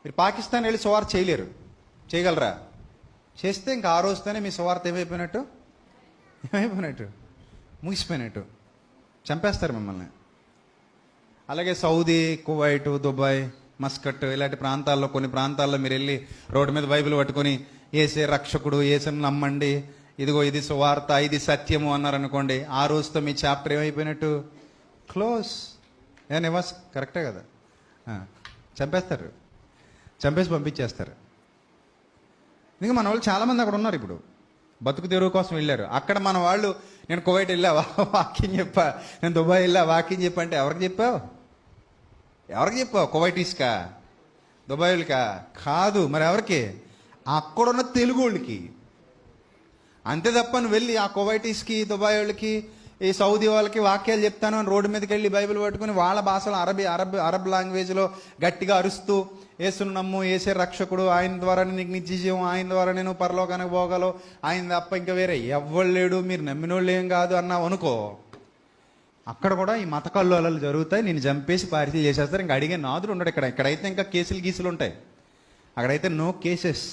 మీరు పాకిస్తాన్ వెళ్ళి సువార్త చేయలేరు, చేయగలరా? చేస్తే ఇంకా ఆ రోజుతోనే మీ సువార్త ఏమైపోయినట్టు, ముగిసిపోయినట్టు, చంపేస్తారు మిమ్మల్ని. అలాగే సౌదీ, కువైట్, దుబాయ్, మస్కట్ ఇలాంటి ప్రాంతాల్లో, కొన్ని ప్రాంతాల్లో మీరు వెళ్ళి రోడ్డు మీద బైబిల్ పట్టుకొని ఏసే రక్షకుడు, ఏసుని నమ్మండి, ఇదిగో ఇది సువార్త, ఇది సత్యము అన్నారనుకోండి, ఆ రోజుతో మీ చాప్టర్ ఏమైపోయినట్టు, క్లోజ్. నివాస్ కరెక్టే కదా? చంపేస్తారు, చంపేసి పంపించేస్తారు. ఇంకా మన వాళ్ళు చాలామంది అక్కడ ఉన్నారు. ఇప్పుడు బతుకు తెరువు కోసం వెళ్ళారు. అక్కడ మన వాళ్ళు, నేను కువైట్ వెళ్ళా వాక్యం చెప్పా, నేను దుబాయ్ వెళ్ళా వాక్యం చెప్పా అంటే ఎవరికి చెప్పావు? కువైటీస్కా, దుబాయ్లకా? కాదు. మరి ఎవరికి? అక్కడున్న తెలుగు వాళ్ళకి. అంతే తప్ప నువ్వు వెళ్ళి ఆ కువైటీస్కి, దుబాయ్ వాళ్ళకి, ఈ సౌదీ వాళ్ళకి వాక్యాలు చెప్తాను అని రోడ్డు మీదకి వెళ్ళి బైబిల్ పట్టుకుని వాళ్ళ భాషలో అరబ్ లాంగ్వేజ్లో గట్టిగా అరుస్తూ యేసును నమ్ము, యేసే రక్షకుడు, ఆయన ద్వారా నీకు నిత్యజీవం, ఆయన ద్వారా నేను పరలోకానికి పోగలవు, ఆయన తప్ప ఇంకా వేరే ఎవ్వరు లేడు, మీరు నమ్మినోళ్ళు ఏం కాదు అన్నావు అనుకో, అక్కడ కూడా ఈ మత కల్లోలాలు జరుగుతాయి. నేను చంపేసి పార్టీ చేసేస్తారు. ఇంకా అడిగే నాదుడు ఉండడు. ఇక్కడైతే ఇంకా కేసులు గీసులు ఉంటాయి. అక్కడైతే నో కేసెస్.